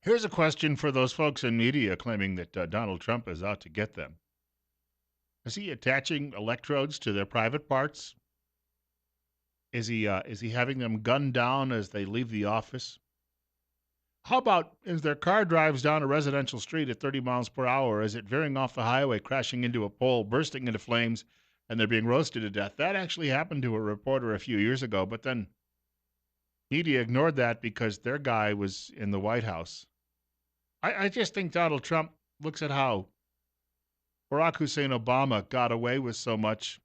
Here's a question for those folks in media claiming that Donald Trump is out to get them. Is he attaching electrodes to their private parts? Is he having them gunned down as they leave the office? How about as their car drives down a residential street at 30 miles per hour, is it veering off the highway, crashing into a pole, bursting into flames, and they're being roasted to death? That actually happened to a reporter a few years ago, but then media ignored that because their guy was in the White House. I just think Donald Trump looks at how Barack Hussein Obama got away with so much,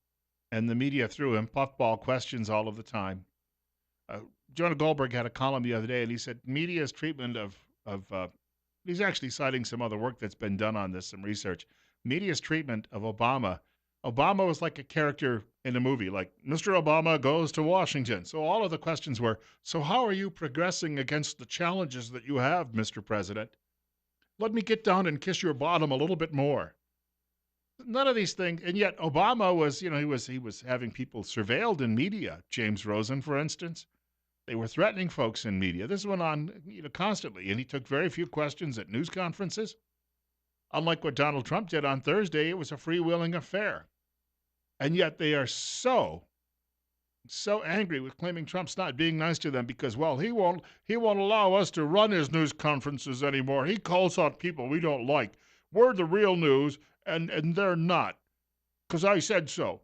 and the media threw him puffball questions all of the time. Uh, Jonah Goldberg had a column the other day, and he said media's treatment of he's actually citing some other work that's been done on this, some research. Media's treatment of Obama. Obama was like a character in a movie, like Mr. Obama goes to Washington. So all of the questions were, so how are you progressing against the challenges that you have, Mr. President? Let me get down and kiss your bottom a little bit more. None of these things, and yet Obama was, he was having people surveilled in media. James Rosen, for instance, they were threatening folks in media. This went on, constantly, and he took very few questions at news conferences. Unlike what Donald Trump did on Thursday, it was a freewheeling affair, and yet they are so angry with claiming Trump's not being nice to them because, well, he won't allow us to run his news conferences anymore. He calls out people we don't like. We're the real news, and they're not, because I said so.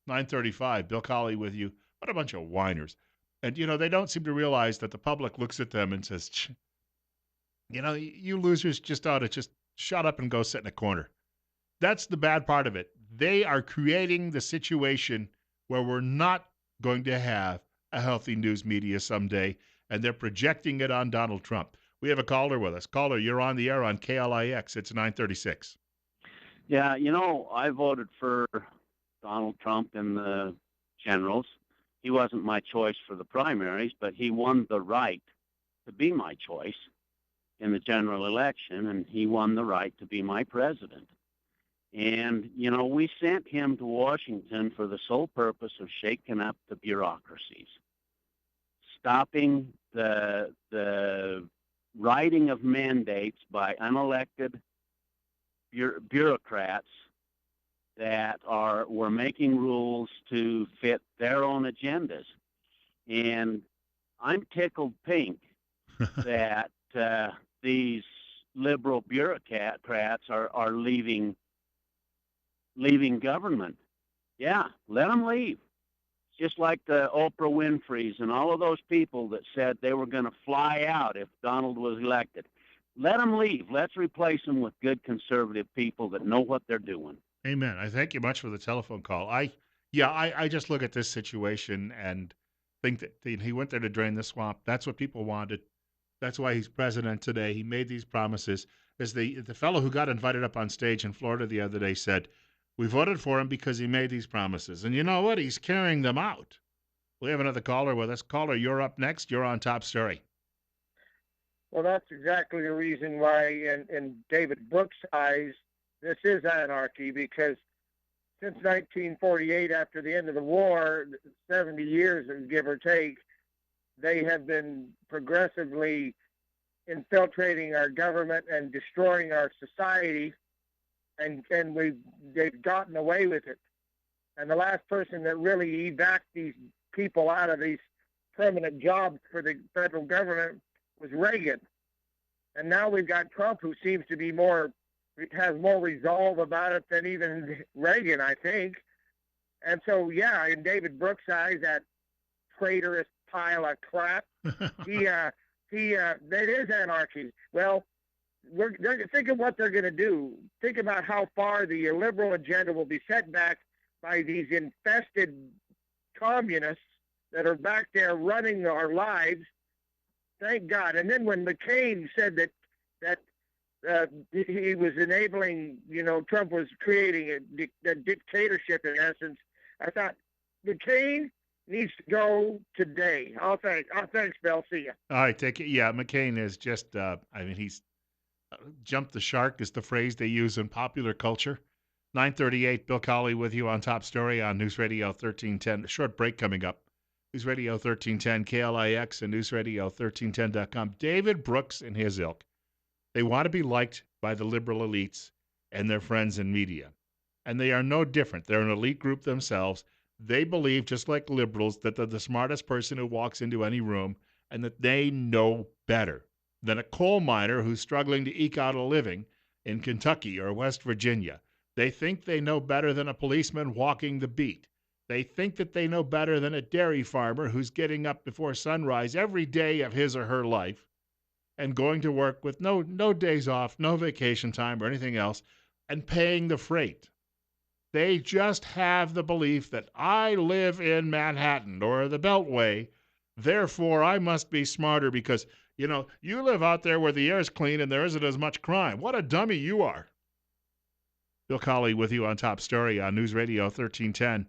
9:35, Bill Colley with you. What a bunch of whiners. And, they don't seem to realize that the public looks at them and says, you losers just ought to just shut up and go sit in a corner. That's the bad part of it. They are creating the situation where we're not going to have a healthy news media someday, and they're projecting it on Donald Trump. We have a caller with us. Caller, you're on the air on KLIX. It's 936. Yeah, I voted for Donald Trump in the generals. He wasn't my choice for the primaries, but he won the right to be my choice in the general election, and he won the right to be my president. And, we sent him to Washington for the sole purpose of shaking up the bureaucracies, stopping the writing of mandates by unelected bureaucrats that were making rules to fit their own agendas. And I'm tickled pink that these liberal bureaucrats are leaving government. Yeah, let them leave. Just like the Oprah Winfreys and all of those people that said they were going to fly out if Donald was elected. Let them leave. Let's replace them with good conservative people that know what they're doing. Amen. I thank you much for the telephone call. I just look at this situation and think that he went there to drain the swamp. That's what people wanted. That's why he's president today. He made these promises. As the fellow who got invited up on stage in Florida the other day said, we voted for him because he made these promises. And you know what? He's carrying them out. We have another caller with us. Caller, you're up next. You're on Top Story. Well, that's exactly the reason why, in David Brooks' eyes, this is anarchy, because since 1948, after the end of the war, 70 years, give or take, they have been progressively infiltrating our government and destroying our society, and they've gotten away with it. And the last person that really evac these people out of these permanent jobs for the federal government was Reagan. And now we've got Trump, who seems to be has more resolve about it than even Reagan, I think. And so, yeah, in David Brooks' eyes, that traitorous pile of crap, it is anarchy. Well, think of what they're going to do. Think about how far the liberal agenda will be set back by these infested communists that are back there running our lives. Thank God. And then when McCain said that he was enabling, Trump was creating a dictatorship in essence, I thought McCain needs to go today. Thanks, Bill. See ya. All right, take it. Yeah, McCain is just, he's jumped the shark is the phrase they use in popular culture. 9:38, Bill Colley with you on Top Story on News Radio 1310. A short break coming up. News Radio 1310, KLIX, and newsradio1310.com. David Brooks and his ilk, they want to be liked by the liberal elites and their friends in media. And they are no different. They're an elite group themselves. They believe, just like liberals, that they're the smartest person who walks into any room and that they know better than a coal miner who's struggling to eke out a living in Kentucky or West Virginia. They think they know better than a policeman walking the beat. They think that they know better than a dairy farmer who's getting up before sunrise every day of his or her life and going to work with no days off, no vacation time or anything else, and paying the freight. They just have the belief that I live in Manhattan or the Beltway, therefore I must be smarter because, you live out there where the air's clean and there isn't as much crime. What a dummy you are. Bill Colley with you on Top Story on News Radio 1310,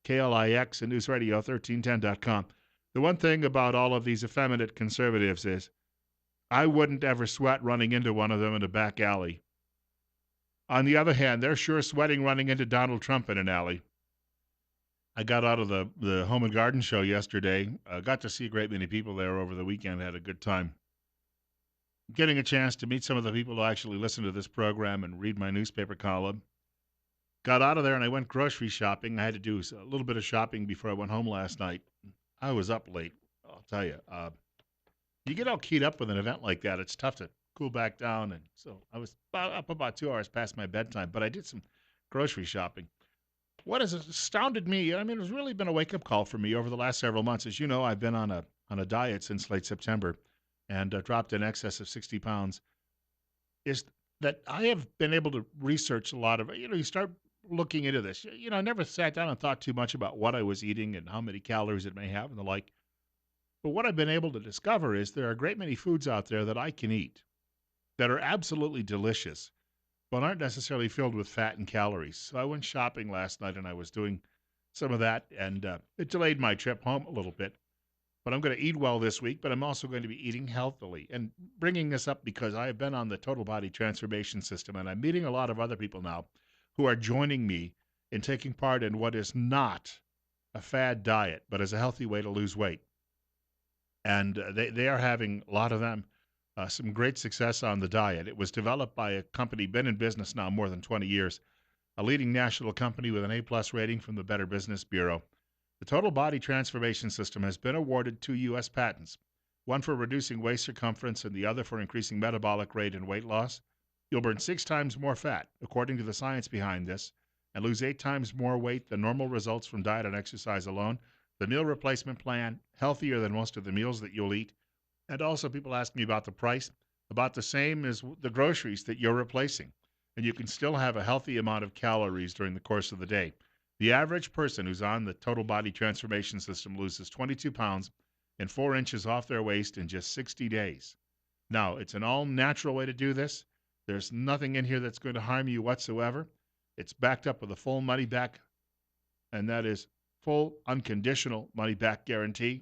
KLIX, and newsradio1310.com. The one thing about all of these effeminate conservatives is I wouldn't ever sweat running into one of them in a back alley. On the other hand, they're sure sweating running into Donald Trump in an alley. I got out of the Home and Garden show yesterday. Got to see a great many people there over the weekend. Had a good time. Getting a chance to meet some of the people who actually listen to this program and read my newspaper column. Got out of there and I went grocery shopping. I had to do a little bit of shopping before I went home last night. I was up late, I'll tell you. You get all keyed up with an event like that, it's tough to cool back down. And so I was up about 2 hours past my bedtime, but I did some grocery shopping. What has astounded me, it's really been a wake-up call for me over the last several months. As you know, I've been on a diet since late September and dropped in excess of 60 pounds, is that I have been able to research a lot of, you start looking into this. I never sat down and thought too much about what I was eating and how many calories it may have and the like. But what I've been able to discover is there are a great many foods out there that I can eat that are absolutely delicious, but aren't necessarily filled with fat and calories. So I went shopping last night and I was doing some of that, and it delayed my trip home a little bit. But I'm going to eat well this week, but I'm also going to be eating healthily. And bringing this up because I have been on the total body transformation system, and I'm meeting a lot of other people now who are joining me in taking part in what is not a fad diet, but is a healthy way to lose weight. And they are having, a lot of them, some great success on the diet. It was developed by a company, been in business now more than 20 years, a leading national company with an A+ rating from the Better Business Bureau. The Total Body Transformation System has been awarded 2 U.S. patents, one for reducing waist circumference and the other for increasing metabolic rate and weight loss. You'll burn 6 times more fat, according to the science behind this, and lose 8 times more weight than normal results from diet and exercise alone. The meal replacement plan, healthier than most of the meals that you'll eat. And also people ask me about the price, about the same as the groceries that you're replacing. And you can still have a healthy amount of calories during the course of the day. The average person who's on the Total Body Transformation System loses 22 pounds and 4 inches off their waist in just 60 days. Now, it's an all-natural way to do this. There's nothing in here that's going to harm you whatsoever. It's backed up with a full money-back, and that is full, unconditional money-back guarantee.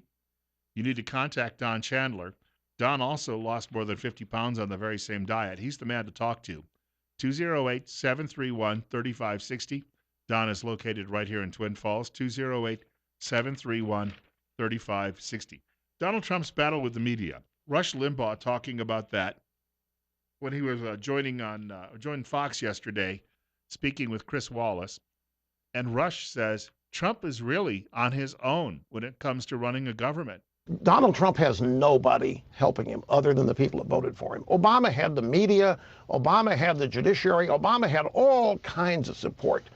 You need to contact Don Chandler. Don also lost more than 50 pounds on the very same diet. He's the man to talk to. 208-731-3560. Don is located right here in Twin Falls. 208-731-3560. Donald Trump's battle with the media. Rush Limbaugh talking about that when he was joined Fox yesterday, speaking with Chris Wallace. And Rush says Trump is really on his own when it comes to running a government. Donald Trump has nobody helping him other than the people that voted for him. Obama had the media. Obama had the judiciary. Obama had all kinds of support.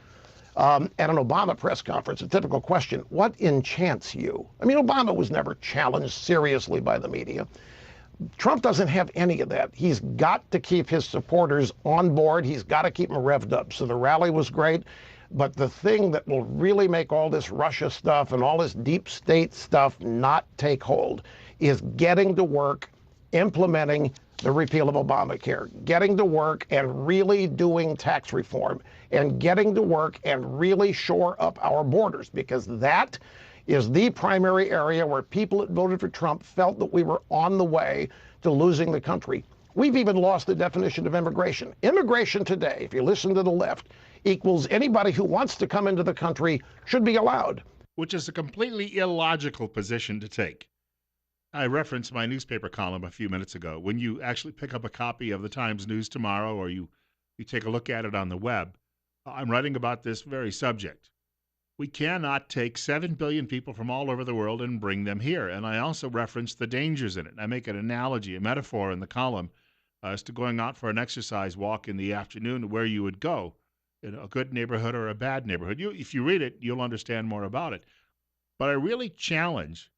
At an Obama press conference, a typical question, what enchants you? Obama was never challenged seriously by the media. Trump doesn't have any of that. He's got to keep his supporters on board. He's got to keep them revved up. So the rally was great. But the thing that will really make all this Russia stuff and all this deep state stuff not take hold is getting to work implementing the repeal of Obamacare, getting to work and really doing tax reform, and getting to work and really shore up our borders, because that is the primary area where people that voted for Trump felt that we were on the way to losing the country. We've even lost the definition of immigration. Immigration today, if you listen to the left, equals anybody who wants to come into the country should be allowed. which is a completely illogical position to take. I referenced my newspaper column a few minutes ago. When you actually pick up a copy of the Times News tomorrow or you take a look at it on the web, I'm writing about this very subject. We cannot take 7 billion people from all over the world and bring them here. And I also reference the dangers in it. I make an analogy, a metaphor in the column as to going out for an exercise walk in the afternoon, where you would go in a good neighborhood or a bad neighborhood. If you read it, you'll understand more about it. But I really challenge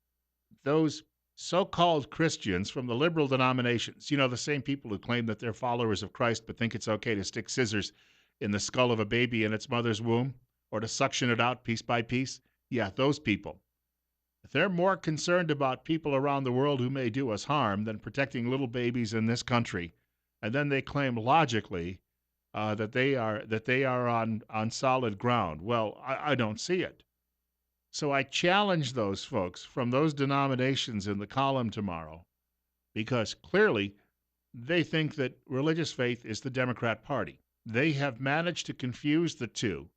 those so-called Christians from the liberal denominations, the same people who claim that they're followers of Christ but think it's okay to stick scissors in the skull of a baby in its mother's womb or to suction it out piece by piece. Yeah, those people. If they're more concerned about people around the world who may do us harm than protecting little babies in this country, and then they claim logically that they are on solid ground, well, I don't see it. So I challenge those folks from those denominations in the column tomorrow because clearly they think that religious faith is the Democrat Party. They have managed to confuse the two,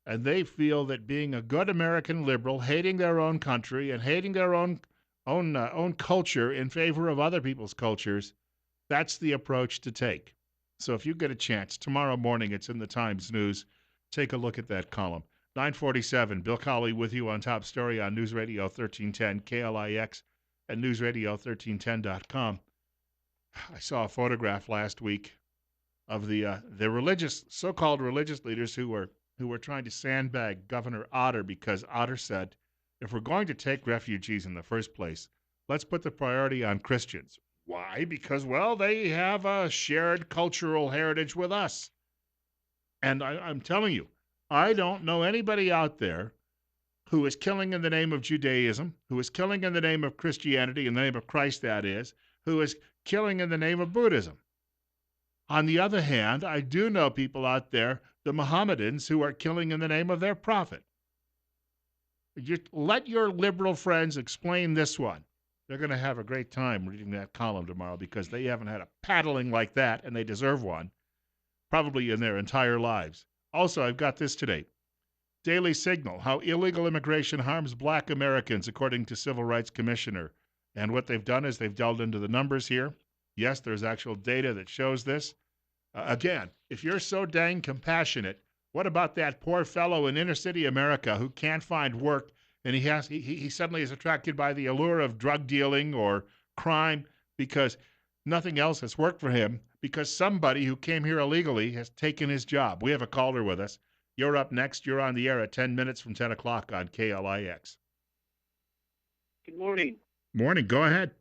and they feel that being a good American liberal, hating their own country and hating their own culture in favor of other people's cultures, that's the approach to take. So if you get a chance, tomorrow morning it's in the Times News. Take a look at that column. 947, Bill Colley with you on Top Story on News Radio 1310, KLIX, and newsradio1310.com. I saw a photograph last week of the religious, so-called religious leaders who were trying to sandbag Governor Otter because Otter said, if we're going to take refugees in the first place, let's put the priority on Christians. Why? Because, well, they have a shared cultural heritage with us. And I'm telling you, I don't know anybody out there who is killing in the name of Judaism, who is killing in the name of Christianity, in the name of Christ, that is, who is killing in the name of Buddhism. On the other hand, I do know people out there, the Mohammedans, who are killing in the name of their prophet. You let your liberal friends explain this one. They're going to have a great time reading that column tomorrow because they haven't had a paddling like that, and they deserve one, probably in their entire lives. Also, I've got this today. Daily Signal, how illegal immigration harms black Americans, according to Civil Rights Commissioner. And what they've done is they've delved into the numbers here. Yes, there's actual data that shows this. Again, if you're so dang compassionate, what about that poor fellow in inner city America who can't find work and he suddenly is attracted by the allure of drug dealing or crime because nothing else has worked for him because somebody who came here illegally has taken his job. We have a caller with us. You're up next. You're on the air at 10 minutes from 10 o'clock on KLIX. Good morning. Morning. Go ahead.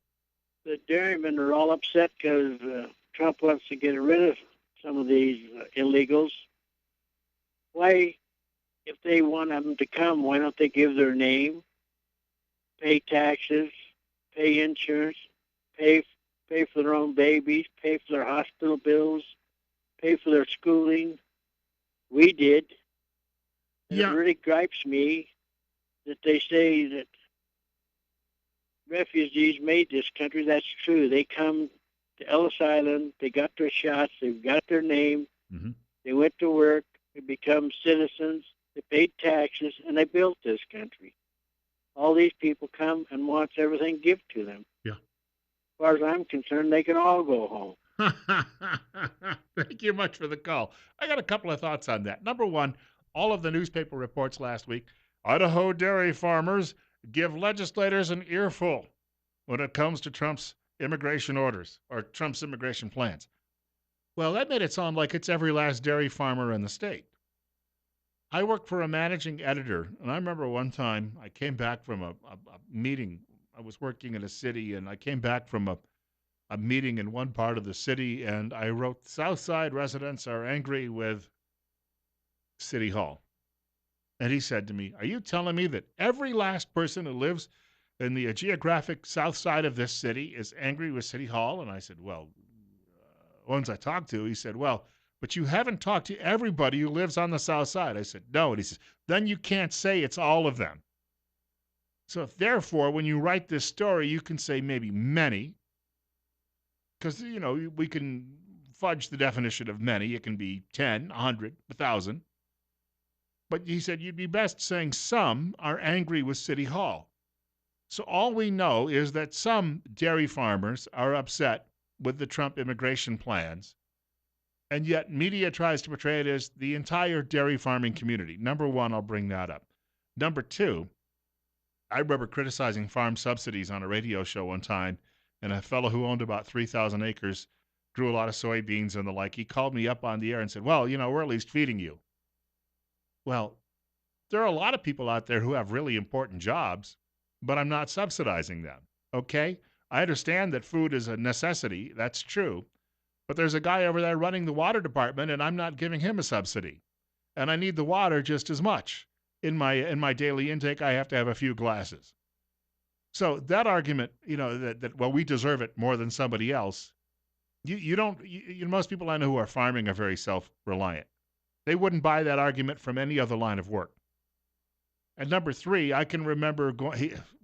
The dairymen are all upset because Trump wants to get rid of some of these illegals. Why, if they want them to come, why don't they give their name, pay taxes, pay insurance, pay for their own babies, pay for their hospital bills, pay for their schooling? We did. And Yeah. It really gripes me that they say that refugees made this country. That's true. They come to Ellis Island. They got their shots. They've got their name. Mm-hmm. They went to work. They become citizens. They paid taxes, and they built this country. All these people come and wants everything given to them. Yeah. As far as I'm concerned, they can all go home. Thank you much for the call. I got a couple of thoughts on that. Number one, all of the newspaper reports last week, Idaho dairy farmers give legislators an earful when it comes to Trump's immigration orders or Trump's immigration plans. Well, that made it sound like it's every last dairy farmer in the state. I work for a managing editor, and I remember one time I came back from a meeting. I was working in a city, and I came back from a meeting in one part of the city, and I wrote, Southside residents are angry with City Hall. And he said to me, are you telling me that every last person who lives in the geographic south side of this city is angry with City Hall? And I said, well, ones I talked to, he said, well, but you haven't talked to everybody who lives on the south side. I said, no. And he says, then you can't say it's all of them. So therefore, when you write this story, you can say maybe many, because, we can fudge the definition of many. It can be 10, 100, 1,000. But he said you'd be best saying some are angry with City Hall. So all we know is that some dairy farmers are upset with the Trump immigration plans, and yet media tries to portray it as the entire dairy farming community. Number one, I'll bring that up. Number two, I remember criticizing farm subsidies on a radio show one time, and a fellow who owned about 3,000 acres, grew a lot of soybeans and the like. He called me up on the air and said, well, we're at least feeding you. Well, there are a lot of people out there who have really important jobs, but I'm not subsidizing them. Okay? I understand that food is a necessity. That's true. But there's a guy over there running the water department, and I'm not giving him a subsidy. And I need the water just as much. In my daily intake, I have to have a few glasses. So that argument, that well, we deserve it more than somebody else. Most people I know who are farming are very self-reliant. They wouldn't buy that argument from any other line of work. And number three, I can remember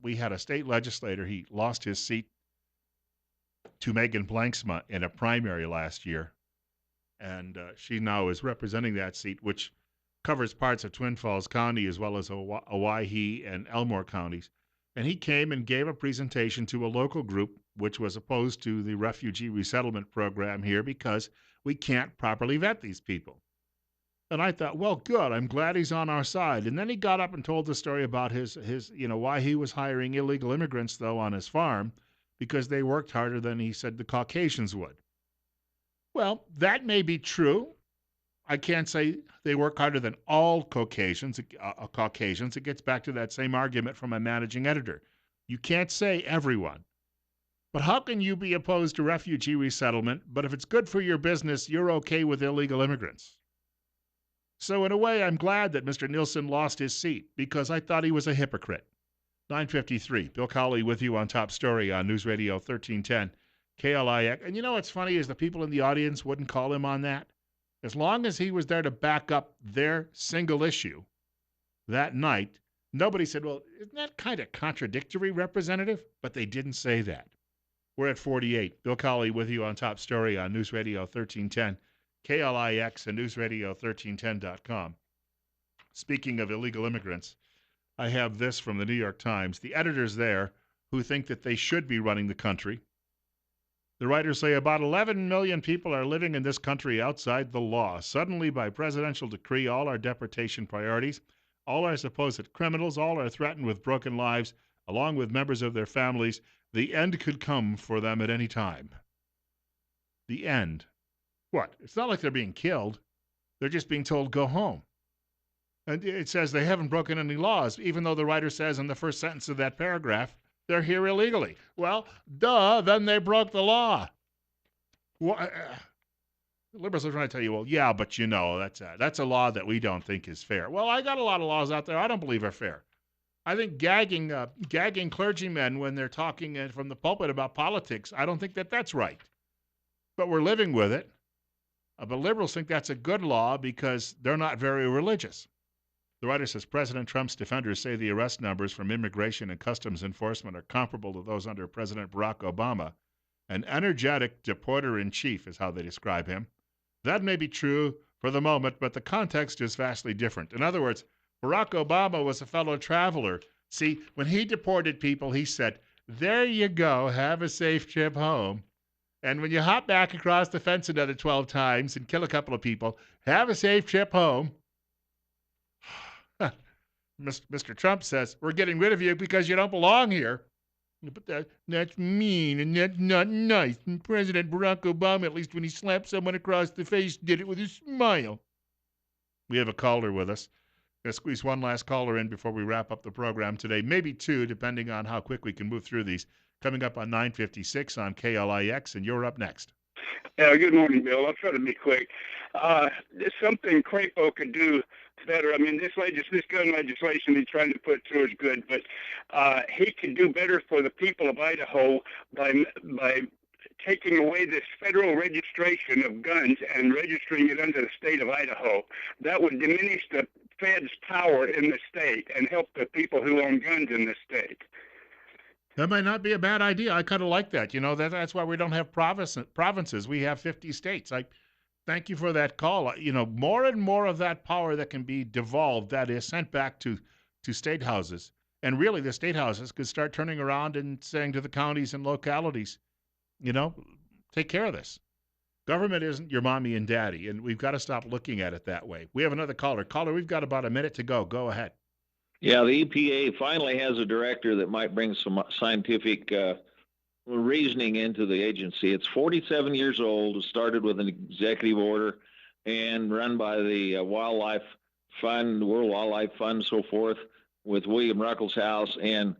we had a state legislator. He lost his seat to Megan Blanksma in a primary last year. And she now is representing that seat, which covers parts of Twin Falls County as well as Owyhee and Elmore counties. And he came and gave a presentation to a local group which was opposed to the refugee resettlement program here because we can't properly vet these people. And I thought, well, good. I'm glad he's on our side. And then he got up and told the story about his why he was hiring illegal immigrants, though, on his farm, because they worked harder than he said the Caucasians would. Well, that may be true. I can't say they work harder than all Caucasians. It gets back to that same argument from a managing editor. You can't say everyone. But how can you be opposed to refugee resettlement, but if it's good for your business, you're okay with illegal immigrants? So in a way, I'm glad that Mr. Nielsen lost his seat because I thought he was a hypocrite. 9:53, Bill Colley with you on Top Story on News Radio 1310 KLIX. And what's funny is the people in the audience wouldn't call him on that. As long as he was there to back up their single issue that night, nobody said, well, isn't that kind of contradictory, Representative? But they didn't say that. We're at 48. Bill Colley with you on Top Story on News Radio 1310 KLIX and newsradio1310.com. Speaking of illegal immigrants, I have this from the New York Times. The editors there who think that they should be running the country. The writers say about 11 million people are living in this country outside the law. Suddenly, by presidential decree, all our deportation priorities, all our supposed criminals, all are threatened with broken lives, along with members of their families. The end could come for them at any time. The end. What? It's not like they're being killed. They're just being told, go home. And it says they haven't broken any laws, even though the writer says in the first sentence of that paragraph, they're here illegally. Well, duh, then they broke the law. The liberals are trying to tell you, well, yeah, but that's a law that we don't think is fair. Well, I got a lot of laws out there I don't believe are fair. I think gagging clergymen when they're talking from the pulpit about politics, I don't think that that's right. But we're living with it. But liberals think that's a good law because they're not very religious. The writer says President Trump's defenders say the arrest numbers from immigration and customs enforcement are comparable to those under President Barack Obama. An energetic deporter-in-chief is how they describe him. That may be true for the moment, but the context is vastly different. In other words, Barack Obama was a fellow traveler. See, when he deported people, he said, there you go, have a safe trip home. And when you hop back across the fence another 12 times and kill a couple of people, have a safe trip home. Mr. Trump says, we're getting rid of you because you don't belong here. But that's mean and that's not nice. And President Barack Obama, at least when he slapped someone across the face, did it with a smile. We have a caller with us. Going to squeeze one last caller in before we wrap up the program today. Maybe two, depending on how quick we can move through these. Coming up on 9:56 on KLIX, and you're up next. Good morning, Bill. I'll try to be quick. There's something Crapo could do better. I mean, this gun legislation he's trying to put through is good, but he could do better for the people of Idaho by taking away this federal registration of guns and registering it under the state of Idaho. That would diminish the Fed's power in the state and help the people who own guns in the state. That might not be a bad idea. I kind of like that. That's why we don't have provinces. We have 50 states. Thank you for that call. More and more of that power that can be devolved, that is sent back to state houses. And really, the state houses could start turning around and saying to the counties and localities, you know, take care of this. Government isn't your mommy and daddy, and we've got to stop looking at it that way. We have another caller. Caller, we've got about a minute to go. Go ahead. Yeah, the EPA finally has a director that might bring some scientific reasoning into the agency. It's 47 years old. It started with an executive order and run by the Wildlife Fund, World Wildlife Fund, so forth, with William Ruckelshaus. And,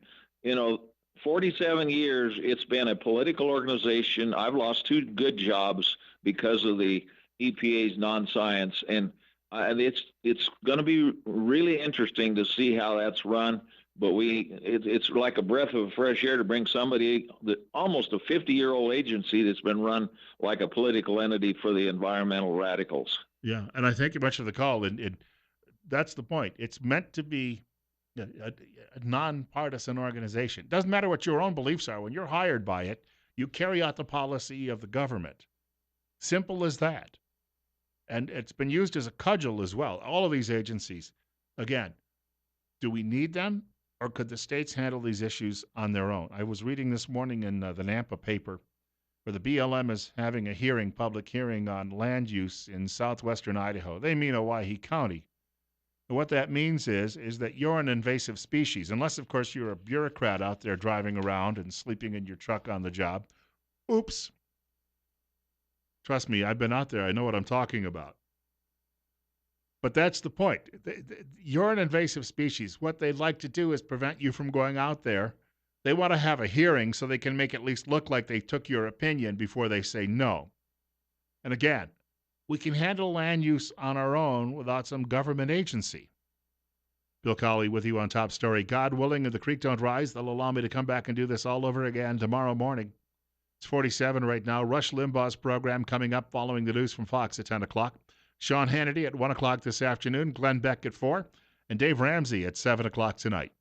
47 years, it's been a political organization. I've lost 2 good jobs because of the EPA's non-science. And it's going to be really interesting to see how that's run. But it's like a breath of fresh air to bring somebody almost a 50-year-old agency that's been run like a political entity for the environmental radicals. Yeah, and I thank you much for the call. And that's the point. It's meant to be a nonpartisan organization. Doesn't matter what your own beliefs are. When you're hired by it, you carry out the policy of the government. Simple as that. And it's been used as a cudgel as well. All of these agencies, again, do we need them? Or could the states handle these issues on their own? I was reading this morning in the Nampa paper where the BLM is having a public hearing on land use in southwestern Idaho. They mean Owyhee County. And what that means is that you're an invasive species, unless, of course, you're a bureaucrat out there driving around and sleeping in your truck on the job. Oops. Trust me, I've been out there. I know what I'm talking about. But that's the point. You're an invasive species. What they'd like to do is prevent you from going out there. They want to have a hearing so they can make it at least look like they took your opinion before they say no. And again, we can handle land use on our own without some government agency. Bill Colley with you on Top Story. God willing, and the creek don't rise, they'll allow me to come back and do this all over again tomorrow morning. It's 47 right now. Rush Limbaugh's program coming up following the news from Fox at 10 o'clock. Sean Hannity at 1 o'clock this afternoon. Glenn Beck at 4. And Dave Ramsey at 7 o'clock tonight.